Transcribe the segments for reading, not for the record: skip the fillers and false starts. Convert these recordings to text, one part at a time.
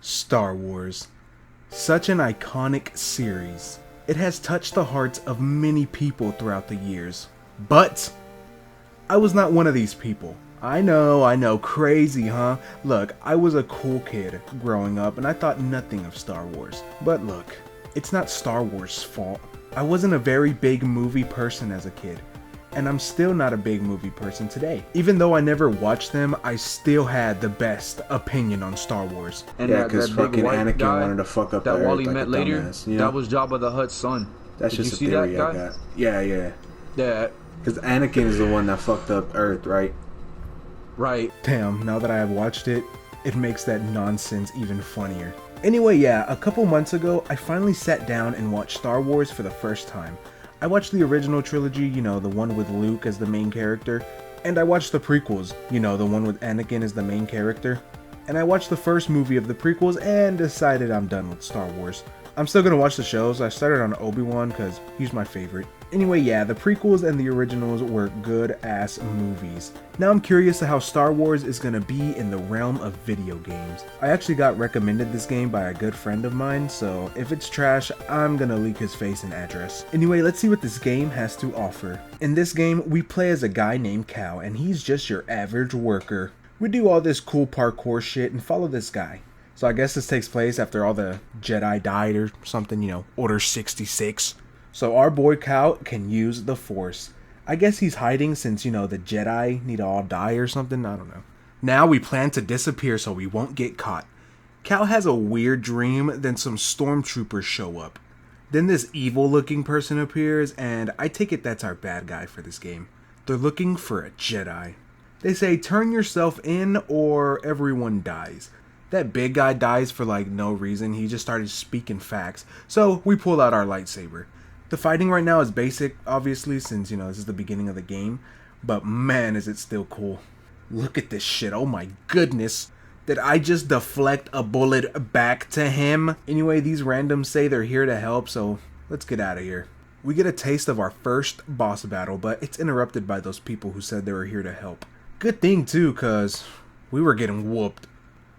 Star Wars. Such an iconic series. It has touched the hearts of many people throughout the years. But I was not one of these people. I know, crazy, huh? Look, I was a cool kid growing up and I thought nothing of Star Wars. But look, it's not Star Wars' fault. I wasn't a very big movie person as a kid. And I'm still not a big movie person today. Even though I never watched them, I still had the best opinion on Star Wars. And yeah, because fucking Anakin guy wanted to fuck up that Wally Earth met like later. Dumbass, you know? That was Jabba the Hutt's son. That's Did just you a see theory that I guy? got. Yeah. Yeah. Because Anakin is the one that fucked up Earth, right? Right. Damn, now that I have watched it, it makes that nonsense even funnier. Anyway, yeah, a couple months ago, I finally sat down and watched Star Wars for the first time. I watched the original trilogy, the one with Luke as the main character, and I watched the prequels, the one with Anakin as the main character. And I watched the first movie of the prequels and decided I'm done with Star Wars. I'm still gonna watch the shows. I started on Obi-Wan because he's my favorite. Anyway, yeah, the prequels and the originals were good-ass movies. Now I'm curious to how Star Wars is gonna be in the realm of video games. I actually got recommended this game by a good friend of mine, so if it's trash, I'm gonna leak his face and address. Anyway, let's see what this game has to offer. In this game, we play as a guy named Cal, and he's just your average worker. We do all this cool parkour shit and follow this guy. So I guess this takes place after all the Jedi died or something, Order 66. So our boy Cal can use the Force. I guess he's hiding since, the Jedi need to all die or something, I don't know. Now we plan to disappear so we won't get caught. Cal has a weird dream, then some stormtroopers show up. Then this evil looking person appears, and I take it that's our bad guy for this game. They're looking for a Jedi. They say turn yourself in or everyone dies. That big guy dies for no reason, he just started speaking facts, so we pull out our lightsaber. The fighting right now is basic, obviously, since, this is the beginning of the game, but man, is it still cool. Look at this shit, oh my goodness. Did I just deflect a bullet back to him? Anyway, these randoms say they're here to help, so let's get out of here. We get a taste of our first boss battle, but it's interrupted by those people who said they were here to help. Good thing too, cause we were getting whooped.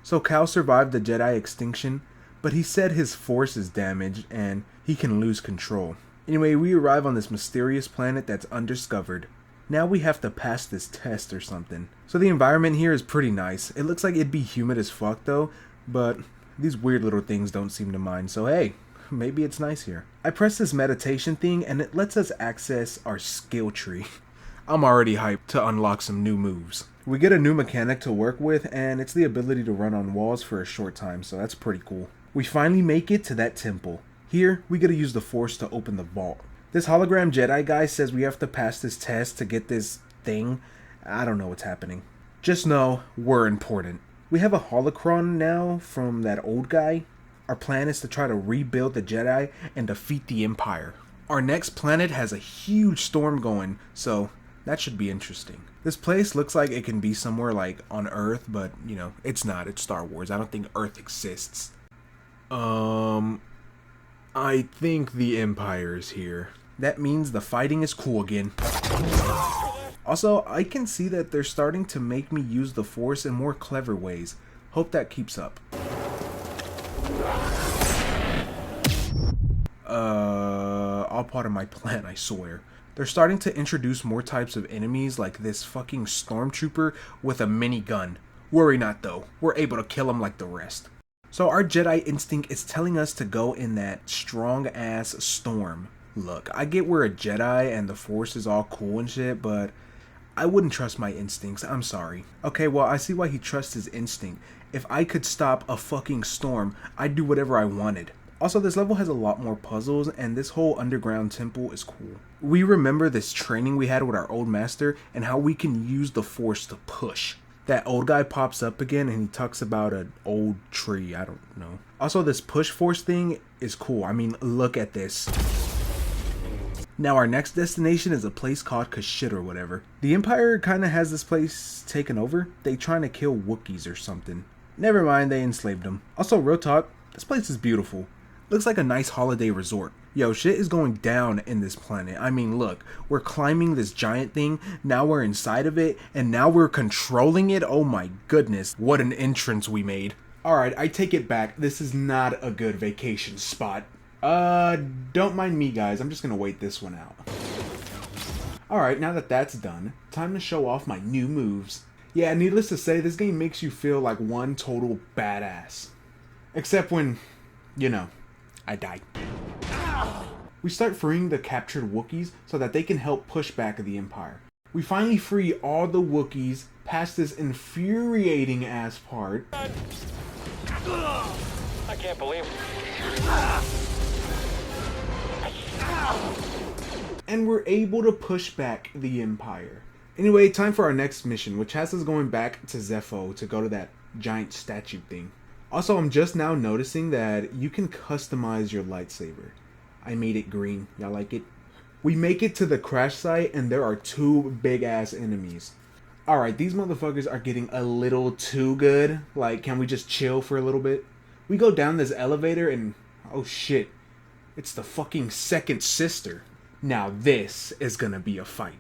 So Cal survived the Jedi extinction, but he said his force is damaged and he can lose control. Anyway, we arrive on this mysterious planet that's undiscovered. Now we have to pass this test or something. So the environment here is pretty nice. It looks like it'd be humid as fuck though, but these weird little things don't seem to mind, so hey, maybe it's nice here. I press this meditation thing and it lets us access our skill tree. I'm already hyped to unlock some new moves. We get a new mechanic to work with and it's the ability to run on walls for a short time, so that's pretty cool. We finally make it to that temple. Here, we gotta use the Force to open the vault. This hologram Jedi guy says we have to pass this test to get this thing. I don't know what's happening. Just know, we're important. We have a holocron now from that old guy. Our plan is to try to rebuild the Jedi and defeat the Empire. Our next planet has a huge storm going, so that should be interesting. This place looks like it can be somewhere on Earth, but, it's not. It's Star Wars. I don't think Earth exists. I think the Empire is here. That means the fighting is cool again. Also, I can see that they're starting to make me use the Force in more clever ways. Hope that keeps up. All part of my plan, I swear. They're starting to introduce more types of enemies like this fucking stormtrooper with a minigun. Worry not though, we're able to kill him like the rest. So our Jedi instinct is telling us to go in that strong-ass storm. Look, I get we're a Jedi and the Force is all cool and shit, but I wouldn't trust my instincts, I'm sorry. Okay, well, I see why he trusts his instinct. If I could stop a fucking storm, I'd do whatever I wanted. Also, this level has a lot more puzzles, and this whole underground temple is cool. We remember this training we had with our old master, and how we can use the Force to push. That old guy pops up again and he talks about an old tree, I don't know. Also, this push force thing is cool. I mean, look at this. Now our next destination is a place called Kashyyyk or whatever. The Empire kinda has this place taken over. They trying to kill Wookiees or something. Never mind, they enslaved them. Also, real talk, this place is beautiful. Looks like a nice holiday resort. Yo, shit is going down in this planet. I mean, look, we're climbing this giant thing, now we're inside of it, and now we're controlling it. Oh my goodness, what an entrance we made. Alright, I take it back. This is not a good vacation spot. Don't mind me, guys. I'm just gonna wait this one out. Alright, now that that's done, time to show off my new moves. Yeah, needless to say, this game makes you feel like one total badass. Except when, you know, I die. We start freeing the captured Wookiees so that they can help push back the Empire. We finally free all the Wookiees past this infuriating ass part. I can't believe it. And we're able to push back the Empire. Anyway, time for our next mission, which has us going back to Zepho to go to that giant statue thing. Also, I'm just now noticing that you can customize your lightsaber. I made it green. Y'all like it? We make it to the crash site and there are 2 big ass enemies. Alright, these motherfuckers are getting a little too good. Like, can we just chill for a little bit? We go down this elevator and, oh shit, it's the fucking second sister. Now this is gonna be a fight.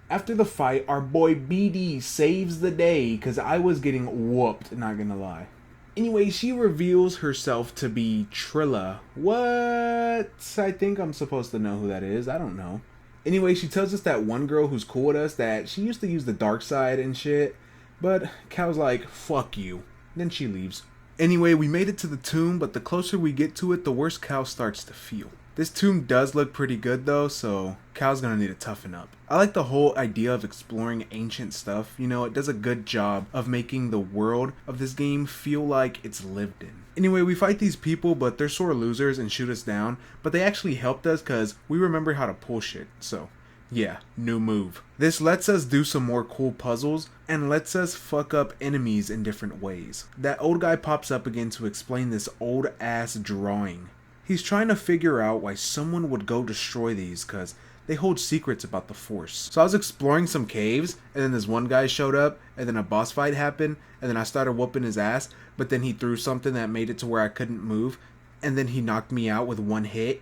After the fight, our boy BD saves the day because I was getting whooped, not gonna lie. Anyway, she reveals herself to be Trilla. What? I think I'm supposed to know who that is. I don't know. Anyway, she tells us that one girl who's cool with us that she used to use the dark side and shit. But Cal's like, fuck you. Then she leaves. Anyway, we made it to the tomb, but the closer we get to it, the worse Cal starts to feel. This tomb does look pretty good though, so Cal's gonna need to toughen up. I like the whole idea of exploring ancient stuff. You know, it does a good job of making the world of this game feel like it's lived in. Anyway, we fight these people, but they're sore losers and shoot us down, but they actually helped us because we remember how to pull shit, so yeah, new move. This lets us do some more cool puzzles and lets us fuck up enemies in different ways. That old guy pops up again to explain this old ass drawing. He's trying to figure out why someone would go destroy these because they hold secrets about the Force. So I was exploring some caves and then this one guy showed up and then a boss fight happened and then I started whooping his ass, but then he threw something that made it to where I couldn't move and then he knocked me out with one hit.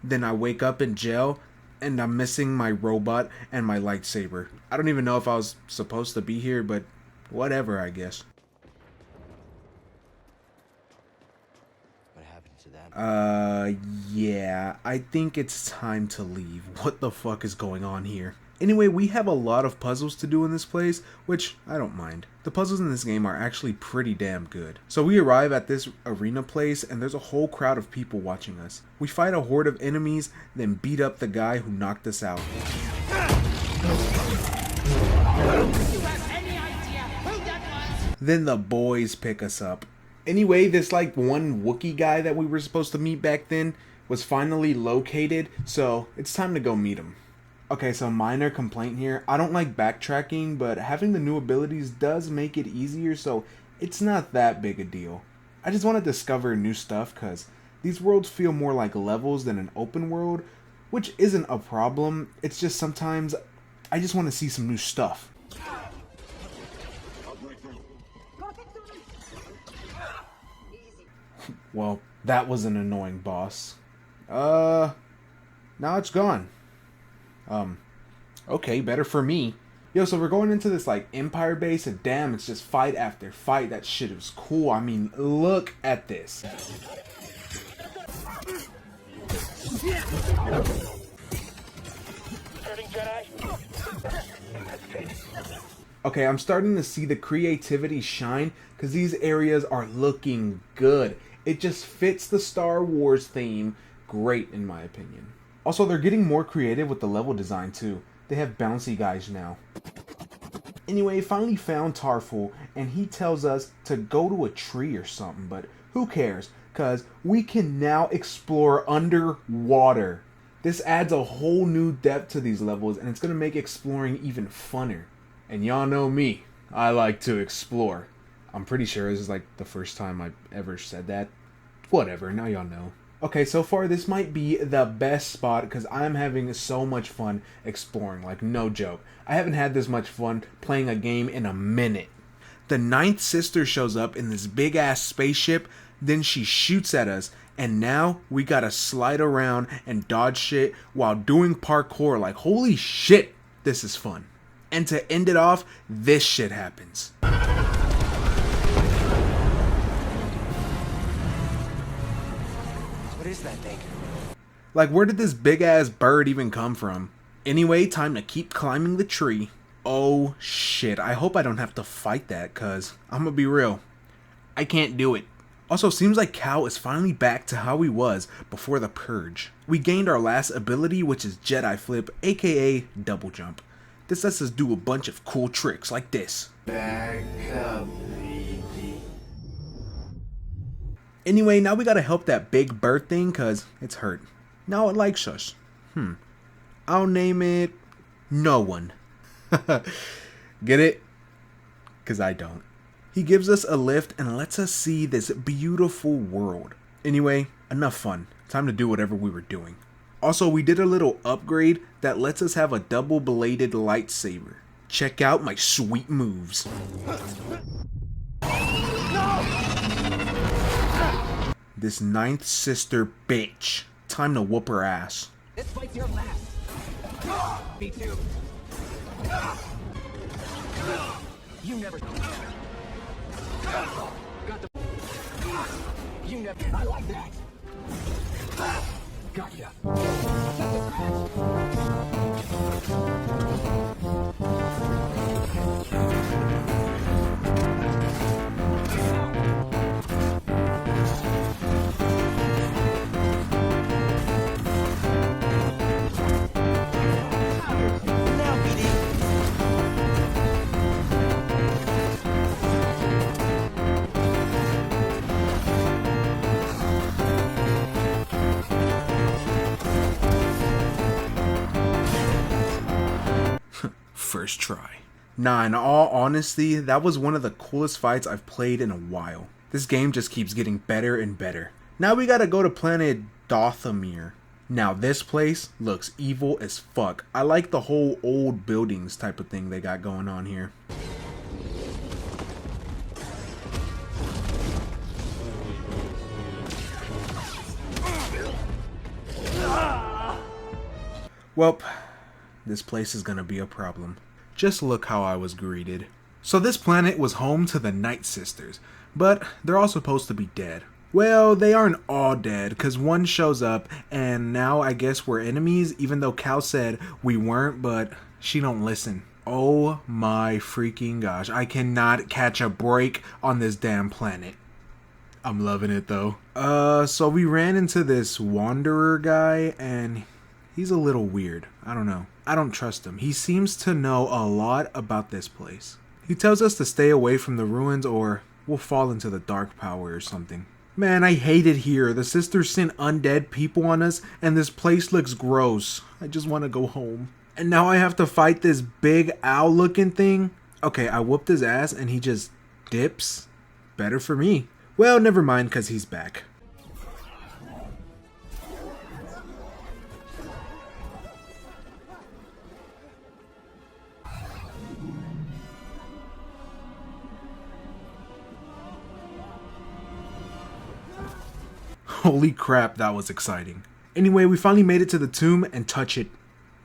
Then I wake up in jail and I'm missing my robot and my lightsaber. I don't even know if I was supposed to be here, but whatever, I guess. Yeah, I think it's time to leave. What the fuck is going on here? Anyway, we have a lot of puzzles to do in this place, which I don't mind. The puzzles in this game are actually pretty damn good. So we arrive at this arena place and there's a whole crowd of people watching us. We fight a horde of enemies, then beat up the guy who knocked us out. Then the boys pick us up. Anyway, this like one Wookiee guy that we were supposed to meet back then was finally located, so it's time to go meet him. Okay, so minor complaint here. I don't like backtracking, but having the new abilities does make it easier, so it's not that big a deal. I just want to discover new stuff because these worlds feel more like levels than an open world, which isn't a problem. It's just sometimes I just want to see some new stuff. Well, that was an annoying boss. Now it's gone. Okay, better for me. Yo, so we're going into this, like, Empire base, and damn, it's just fight after fight. That shit is cool. I mean, look at this. Okay, I'm starting to see the creativity shine, because these areas are looking good. It just fits the Star Wars theme great, in my opinion. Also, they're getting more creative with the level design, too. They have bouncy guys now. Anyway, finally found Tarful, and he tells us to go to a tree or something, but who cares? Because we can now explore underwater. This adds a whole new depth to these levels, and it's going to make exploring even funner. And y'all know me. I like to explore. I'm pretty sure this is like the first time I've ever said that. Whatever, now y'all know. Okay, so far this might be the best spot because I'm having so much fun exploring, like no joke. I haven't had this much fun playing a game in a minute. The ninth sister shows up in this big ass spaceship. Then she shoots at us, and now we gotta slide around and dodge shit while doing parkour. Like, holy shit, this is fun. And to end it off, this shit happens. What is that thing? Like, where did this big ass bird even come from? Anyway, time to keep climbing the tree. Oh shit, I hope I don't have to fight that, cause I'm gonna be real, I can't do it. Also, seems like Cal is finally back to how he was before the purge. We gained our last ability, which is Jedi Flip, aka double jump. This lets us do a bunch of cool tricks like this. Back up, Luigi. Anyway, now we gotta help that big bird thing, cause it's hurt. Now it likes us. I'll name it No One. Get it? Cause I don't. He gives us a lift and lets us see this beautiful world. Anyway, enough fun. Time to do whatever we were doing. Also, we did a little upgrade that lets us have a double-bladed lightsaber. Check out my sweet moves. This ninth sister bitch. Time to whoop her ass. This fight's your last. Me too. You never. Got the. You never. I like that. Gotcha. First try. Nah, in all honesty, that was one of the coolest fights I've played in a while. This game just keeps getting better and better. Now we gotta go to planet Dothamir. Now this place looks evil as fuck. I like the whole old buildings type of thing they got going on here. Welp, this place is gonna be a problem. Just look how I was greeted. So this planet was home to the Night Sisters, but they're all supposed to be dead. Well, they aren't all dead, because one shows up, and now I guess we're enemies, even though Cal said we weren't, but she don't listen. Oh my freaking gosh, I cannot catch a break on this damn planet. I'm loving it though. So we ran into this wanderer guy, and he's a little weird. I don't know. I don't trust him. He seems to know a lot about this place. He tells us to stay away from the ruins or we'll fall into the dark power or something. Man, I hate it here. The sisters sent undead people on us and this place looks gross. I just want to go home. And now I have to fight this big owl looking thing? Okay, I whooped his ass and he just dips. Better for me. Well, never mind because he's back. Holy crap, that was exciting. Anyway, we finally made it to the tomb and touch it.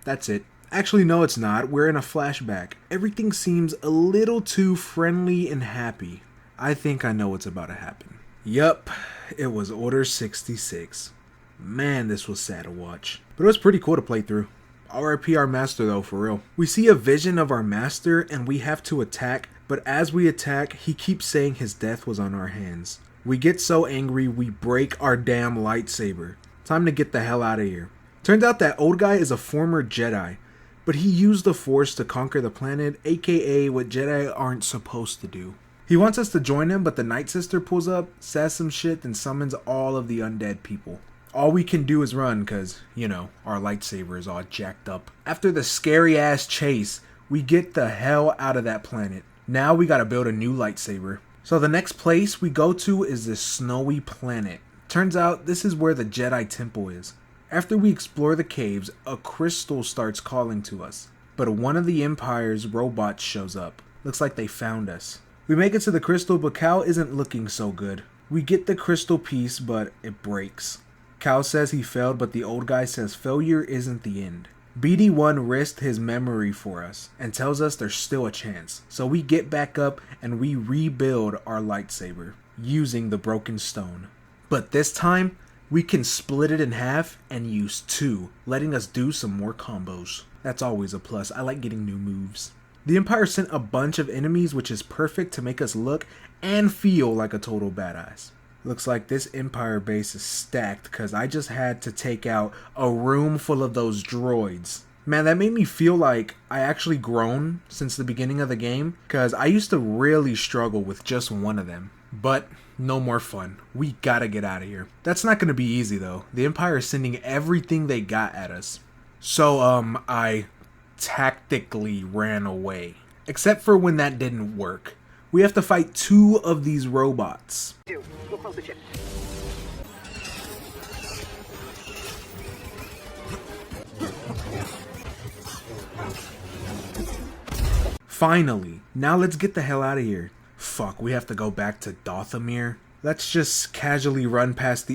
That's it. Actually, no, it's not. We're in a flashback. Everything seems a little too friendly and happy. I think I know what's about to happen. Yup, it was Order 66. Man, this was sad to watch. But it was pretty cool to play through. RIP our master though, for real. We see a vision of our master and we have to attack, but as we attack, he keeps saying his death was on our hands. We get so angry, we break our damn lightsaber. Time to get the hell out of here. Turns out that old guy is a former Jedi, but he used the Force to conquer the planet, aka what Jedi aren't supposed to do. He wants us to join him, but the Night Sister pulls up, says some shit, and summons all of the undead people. All we can do is run, cause, you know, our lightsaber is all jacked up. After the scary ass chase, we get the hell out of that planet. Now we gotta build a new lightsaber. So the next place we go to is this snowy planet. Turns out this is where the Jedi Temple is. After we explore the caves, a crystal starts calling to us. But one of the Empire's robots shows up. Looks like they found us. We make it to the crystal, but Cal isn't looking so good. We get the crystal piece, but it breaks. Cal says he failed, but the old guy says failure isn't the end. BD1 risked his memory for us and tells us there's still a chance. So we get back up and we rebuild our lightsaber using the broken stone. But this time, we can split it in half and use 2, letting us do some more combos. That's always a plus. I like getting new moves. The Empire sent a bunch of enemies, which is perfect to make us look and feel like a total badass. Looks like this Empire base is stacked because I just had to take out a room full of those droids. Man, that made me feel like I actually grown since the beginning of the game because I used to really struggle with just one of them. But no more fun. We gotta get out of here. That's not gonna be easy though. The Empire is sending everything they got at us. So, I tactically ran away. Except for when that didn't work. We have to fight 2 of these robots. Finally. Now let's get the hell out of here. Fuck, we have to go back to Dothamir. Let's just casually run past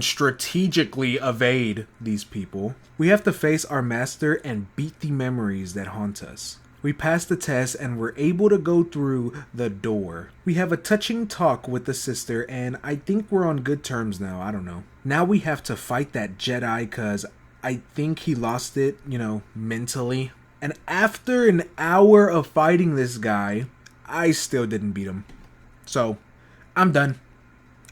strategically evade these people. We have to face our master and beat the memories that haunt us. We pass the test and we're able to go through the door. We have a touching talk with the sister and I think we're on good terms now, I don't know. Now we have to fight that Jedi cause I think he lost it, mentally. And after an hour of fighting this guy, I still didn't beat him. So, I'm done.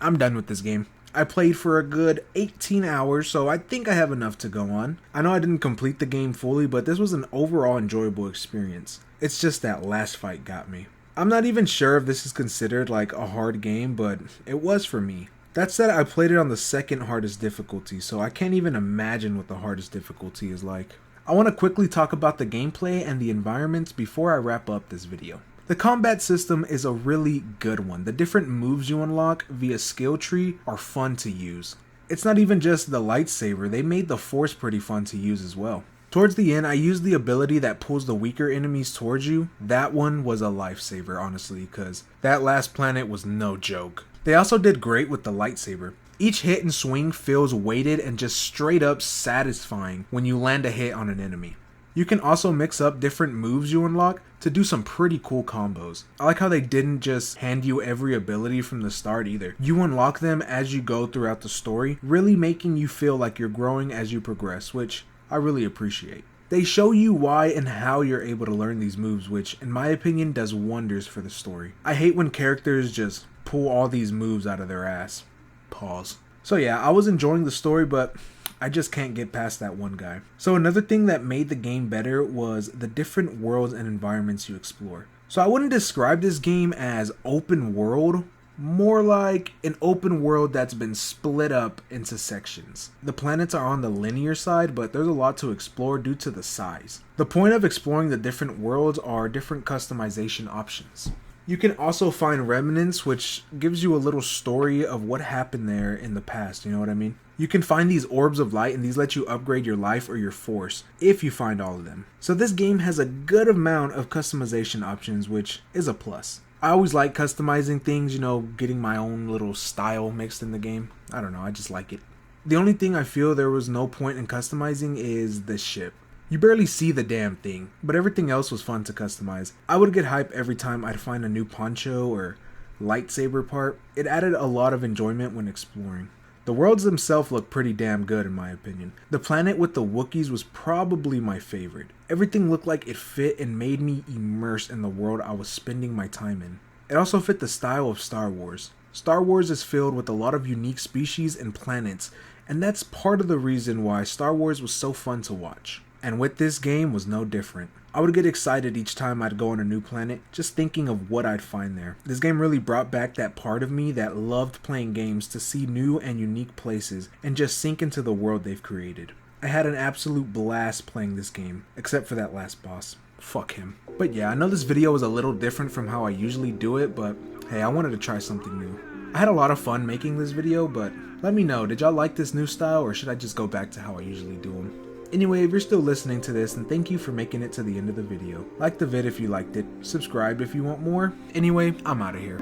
I'm done with this game. I played for a good 18 hours, so I think I have enough to go on. I know I didn't complete the game fully, but this was an overall enjoyable experience. It's just that last fight got me. I'm not even sure if this is considered like a hard game, but it was for me. That said, I played it on the second hardest difficulty, so I can't even imagine what the hardest difficulty is like. I want to quickly talk about the gameplay and the environments before I wrap up this video. The combat system is a really good one. The different moves you unlock via skill tree are fun to use. It's not even just the lightsaber, they made the force pretty fun to use as well. Towards the end, I used the ability that pulls the weaker enemies towards you. That one was a lifesaver, honestly, because that last planet was no joke. They also did great with the lightsaber. Each hit and swing feels weighted and just straight up satisfying when you land a hit on an enemy. You can also mix up different moves you unlock to do some pretty cool combos. I like how they didn't just hand you every ability from the start either. You unlock them as you go throughout the story, really making you feel like you're growing as you progress, which I really appreciate. They show you why and how you're able to learn these moves, which in my opinion does wonders for the story. I hate when characters just pull all these moves out of their ass. Pause. So yeah, I was enjoying the story, but I just can't get past that one guy. So another thing that made the game better was the different worlds and environments you explore. So I wouldn't describe this game as open world, more like an open world that's been split up into sections. The planets are on the linear side, but there's a lot to explore due to the size. The point of exploring the different worlds are different customization options. You can also find remnants, which gives you a little story of what happened there in the past, you know what I mean? You can find these orbs of light and these let you upgrade your life or your force, if you find all of them. So this game has a good amount of customization options, which is a plus. I always like customizing things, getting my own little style mixed in the game. I don't know, I just like it. The only thing I feel there was no point in customizing is the ship. You barely see the damn thing, but everything else was fun to customize. I would get hype every time I'd find a new poncho or lightsaber part. It added a lot of enjoyment when exploring. The worlds themselves look pretty damn good in my opinion. The planet with the Wookiees was probably my favorite. Everything looked like it fit and made me immersed in the world I was spending my time in. It also fit the style of Star Wars. Star Wars is filled with a lot of unique species and planets, and that's part of the reason why Star Wars was so fun to watch. And with this game was no different. I would get excited each time I'd go on a new planet, just thinking of what I'd find there. This game really brought back that part of me that loved playing games to see new and unique places and just sink into the world they've created. I had an absolute blast playing this game, except for that last boss. Fuck him. But yeah, I know this video was a little different from how I usually do it, but hey, I wanted to try something new. I had a lot of fun making this video, but let me know, did y'all like this new style or should I just go back to how I usually do them? Anyway, if you're still listening to this, then thank you for making it to the end of the video. Like the vid if you liked it, subscribe if you want more. Anyway, I'm out of here.